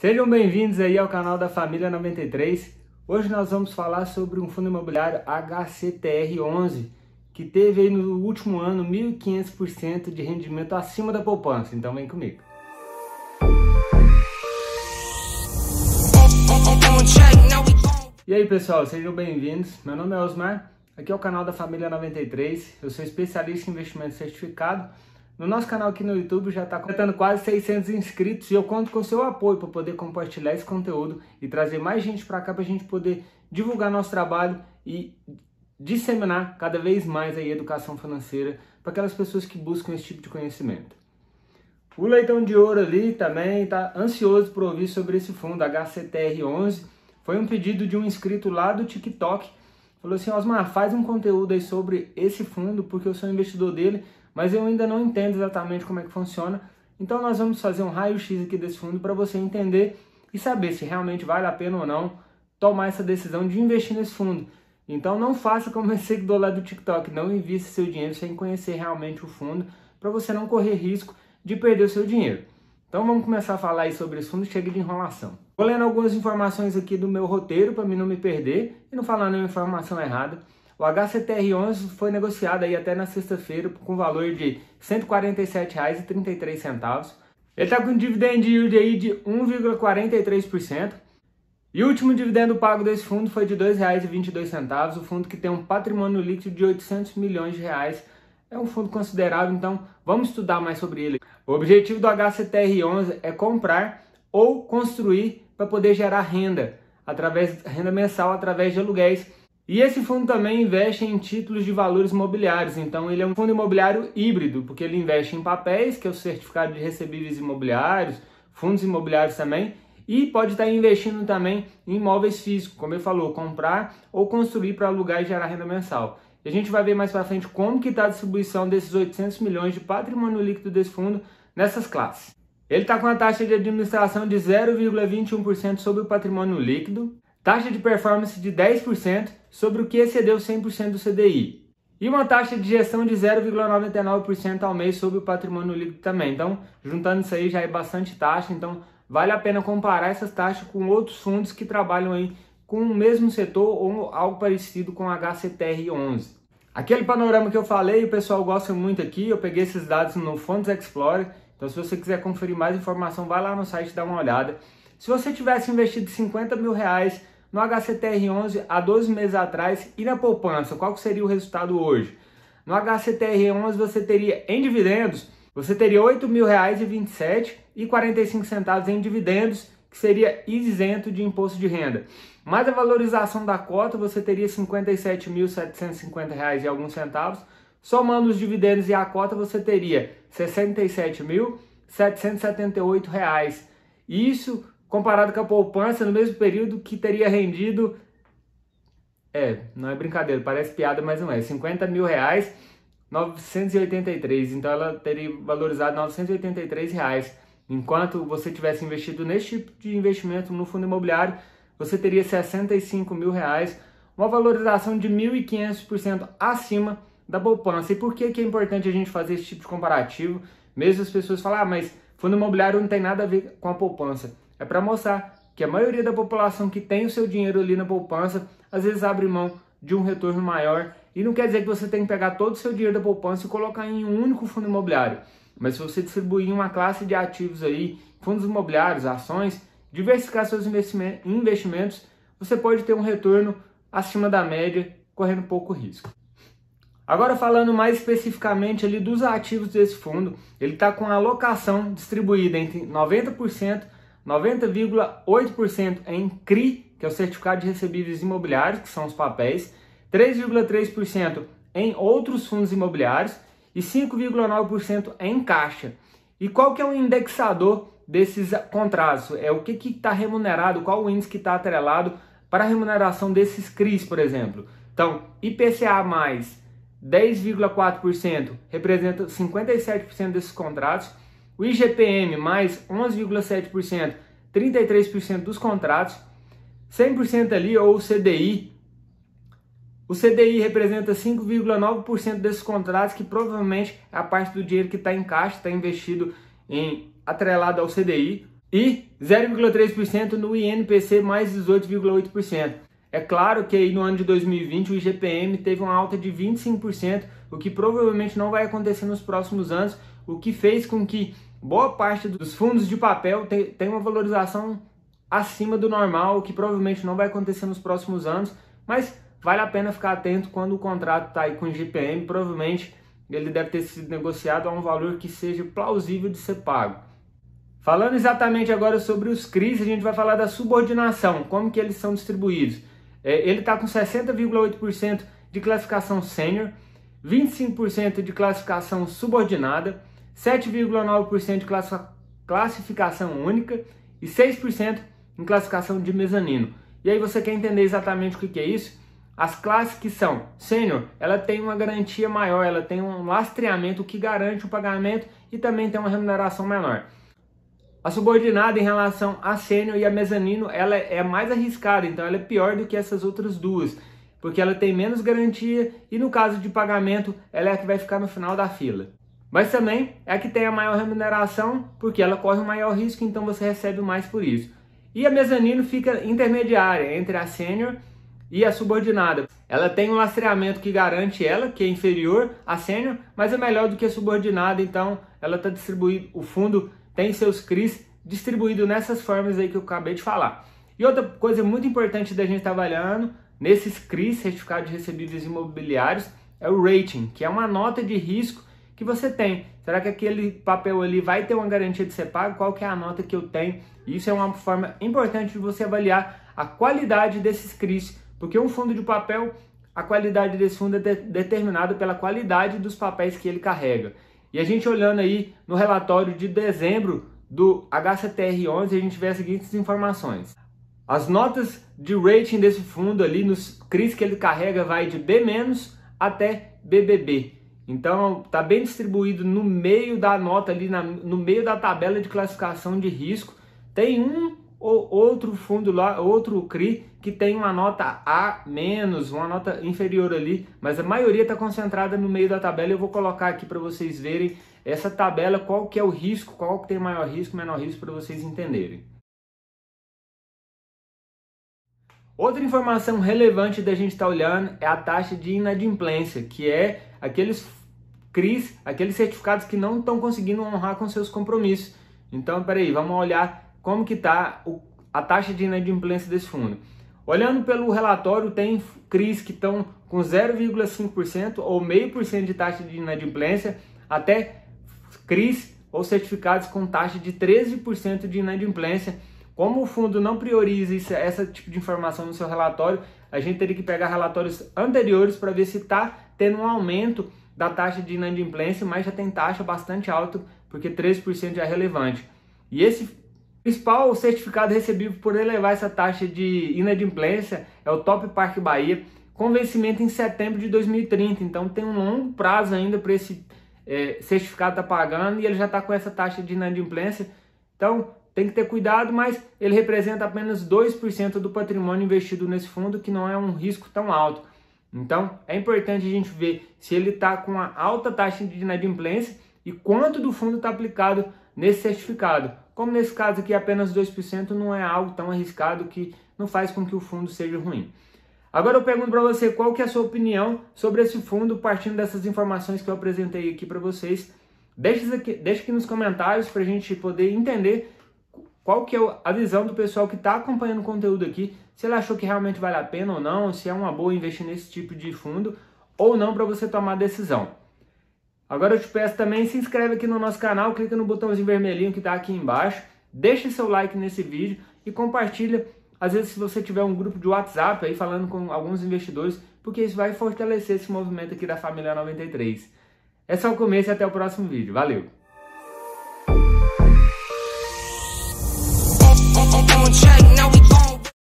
Sejam bem-vindos aí ao canal da Família 93. Hoje nós vamos falar sobre um fundo imobiliário HCTR11 que teve aí no último ano 1.500% de rendimento acima da poupança. Então vem comigo. E aí pessoal, sejam bem-vindos. Meu nome é Osmar, aqui é o canal da Família 93. Eu sou especialista em investimento certificado. No nosso canal aqui no YouTube já está completando quase 600 inscritos e eu conto com o seu apoio para poder compartilhar esse conteúdo e trazer mais gente para cá para a gente poder divulgar nosso trabalho e disseminar cada vez mais a educação financeira para aquelas pessoas que buscam esse tipo de conhecimento. O Leitão de Ouro ali também está ansioso por ouvir sobre esse fundo HCTR11. Foi um pedido de um inscrito lá do TikTok. Falou assim: Osmar, faz um conteúdo aí sobre esse fundo porque eu sou investidor dele, mas eu ainda não entendo exatamente como é que funciona. Então nós vamos fazer um raio-x aqui desse fundo para você entender e saber se realmente vale a pena ou não tomar essa decisão de investir nesse fundo. Então não faça como esse seguidor lá do TikTok, não invista seu dinheiro sem conhecer realmente o fundo, para você não correr risco de perder o seu dinheiro. Então vamos começar a falar aí sobre esse fundo, chega de enrolação. Vou lendo algumas informações aqui do meu roteiro para mim não me perder e não falar nenhuma informação errada. O HCTR11 foi negociado aí até na sexta-feira com valor de R$ 147,33. Ele está com dividend yield aí de 1,43%. E o último dividendo pago desse fundo foi de R$ 2,22. O fundo que tem um patrimônio líquido de R$ 800 milhões. É um fundo considerável, então vamos estudar mais sobre ele. O objetivo do HCTR11 é comprar ou construir para poder gerar renda mensal através de aluguéis. E esse fundo também investe em títulos de valores imobiliários, então ele é um fundo imobiliário híbrido, porque ele investe em papéis, que é o certificado de recebíveis imobiliários, fundos imobiliários também, e pode estar investindo também em imóveis físicos, como ele falou, comprar ou construir para alugar e gerar renda mensal. E a gente vai ver mais para frente como que está a distribuição desses 800 milhões de patrimônio líquido desse fundo nessas classes. Ele está com a taxa de administração de 0,21% sobre o patrimônio líquido, taxa de performance de 10% sobre o que excedeu 100% do CDI. E uma taxa de gestão de 0,99% ao mês sobre o patrimônio líquido também. Então, juntando isso aí já é bastante taxa, então vale a pena comparar essas taxas com outros fundos que trabalham aí com o mesmo setor ou algo parecido com a HCTR11. Aquele panorama que eu falei, o pessoal gosta muito aqui, eu peguei esses dados no Funds Explorer, então se você quiser conferir mais informação, vai lá no site e dá uma olhada. Se você tivesse investido R$50 mil no HCTR11 há 12 meses atrás e na poupança, qual seria o resultado hoje? No HCTR11 você teria em dividendos, você teria R$ 8.027,45 em dividendos, que seria isento de imposto de renda. Mais a valorização da cota, você teria R$ 57.750 e alguns centavos. Somando os dividendos e a cota, você teria R$ 67.778. Isso comparado com a poupança no mesmo período que teria rendido, não é brincadeira, parece piada, mas não é, R$50 mil, 983, então ela teria valorizado R$983, enquanto você tivesse investido nesse tipo de investimento no fundo imobiliário, você teria R$65 mil, uma valorização de 1.500% acima da poupança. E por que é importante a gente fazer esse tipo de comparativo? Mesmo as pessoas falam, mas fundo imobiliário não tem nada a ver com a poupança. É para mostrar que a maioria da população que tem o seu dinheiro ali na poupança, às vezes abre mão de um retorno maior. E não quer dizer que você tem que pegar todo o seu dinheiro da poupança e colocar em um único fundo imobiliário. Mas se você distribuir uma classe de ativos aí, fundos imobiliários, ações, diversificar seus investimentos, você pode ter um retorno acima da média, correndo pouco risco. Agora falando mais especificamente ali dos ativos desse fundo, ele está com a alocação distribuída entre 90,8% em CRI, que é o Certificado de Recebíveis Imobiliários, que são os papéis, 3,3% em outros fundos imobiliários e 5,9% em caixa. E qual que é o indexador desses contratos? É o que está remunerado, qual o índice que está atrelado para a remuneração desses CRIs, por exemplo. Então, IPCA mais 10,4% representa 57% desses contratos, o IGPM mais 11,7%, 33% dos contratos, 100% ali ou o CDI representa 5,9% desses contratos, que provavelmente é a parte do dinheiro que está em caixa, está investido atrelado ao CDI. e 0,3% no INPC mais 18,8%. É claro que aí no ano de 2020 o IGPM teve uma alta de 25%, o que provavelmente não vai acontecer nos próximos anos, o que fez com que boa parte dos fundos de papel tenha uma valorização acima do normal, o que provavelmente não vai acontecer nos próximos anos, mas vale a pena ficar atento quando o contrato está aí com o IGPM, provavelmente ele deve ter sido negociado a um valor que seja plausível de ser pago. Falando exatamente agora sobre os CRIs, a gente vai falar da subordinação, como que eles são distribuídos. Ele está com 60,8% de classificação sênior, 25% de classificação subordinada, 7,9% de classificação única e 6% em classificação de mezanino. E aí você quer entender exatamente o que é isso? As classes que são sênior, ela tem uma garantia maior, ela tem um lastreamento que garante o pagamento e também tem uma remuneração menor. A subordinada em relação a sênior e a mezanino, ela é mais arriscada, então ela é pior do que essas outras duas, porque ela tem menos garantia e no caso de pagamento, ela é a que vai ficar no final da fila. Mas também é a que tem a maior remuneração, porque ela corre o maior risco, então você recebe mais por isso. E a mezanino fica intermediária entre a sênior e a subordinada. Ela tem um lastreamento que garante ela, que é inferior à sênior, mas é melhor do que a subordinada, então ela está distribuída, o fundo tem seus CRIs distribuídos nessas formas aí que eu acabei de falar. E outra coisa muito importante da gente estar avaliando nesses CRIs, certificados de recebíveis imobiliários, é o rating, que é uma nota de risco que você tem. Será que aquele papel ali vai ter uma garantia de ser pago? Qual que é a nota que eu tenho? Isso é uma forma importante de você avaliar a qualidade desses CRIs, porque um fundo de papel, a qualidade desse fundo é determinada pela qualidade dos papéis que ele carrega. E a gente olhando aí no relatório de dezembro do HCTR11, a gente vê as seguintes informações. As notas de rating desse fundo ali, nos CRIs que ele carrega, vai de B- até BBB. Então está bem distribuído no meio da nota ali, no meio da tabela de classificação de risco. Tem um ou outro fundo lá, outro CRI, que tem uma nota A-, uma nota inferior ali, mas a maioria está concentrada no meio da tabela. Eu vou colocar aqui para vocês verem essa tabela, qual que é o risco, qual que tem maior risco, menor risco, para vocês entenderem. Outra informação relevante da gente estar olhando é a taxa de inadimplência, que é aqueles CRIs, aqueles certificados que não estão conseguindo honrar com seus compromissos. Então, peraí, vamos olhar como que está a taxa de inadimplência desse fundo. Olhando pelo relatório, tem CRIs que estão com 0,5% ou 0,5% de taxa de inadimplência, até CRIs ou certificados com taxa de 13% de inadimplência. Como o fundo não prioriza esse tipo de informação no seu relatório, a gente teria que pegar relatórios anteriores para ver se está tendo um aumento da taxa de inadimplência, mas já tem taxa bastante alta, porque 13% já é relevante. E esse principal certificado recebido por elevar essa taxa de inadimplência é o Top Park Bahia, com vencimento em setembro de 2030. Então tem um longo prazo ainda para esse certificado estar pagando e ele já está com essa taxa de inadimplência. Então tem que ter cuidado, mas ele representa apenas 2% do patrimônio investido nesse fundo, que não é um risco tão alto. Então é importante a gente ver se ele está com uma alta taxa de inadimplência e quanto do fundo está aplicado nesse certificado. Como nesse caso aqui apenas 2%, não é algo tão arriscado que não faz com que o fundo seja ruim. Agora eu pergunto para você qual que é a sua opinião sobre esse fundo, partindo dessas informações que eu apresentei aqui para vocês. Deixa aqui nos comentários para a gente poder entender qual que é a visão do pessoal que está acompanhando o conteúdo aqui, se ele achou que realmente vale a pena ou não, se é uma boa investir nesse tipo de fundo ou não para você tomar a decisão. Agora eu te peço também, se inscreve aqui no nosso canal, clica no botãozinho vermelhinho que está aqui embaixo, deixa seu like nesse vídeo e compartilha, às vezes se você tiver um grupo de WhatsApp aí falando com alguns investidores, porque isso vai fortalecer esse movimento aqui da Família 93. É só o começo e até o próximo vídeo. Valeu! Check.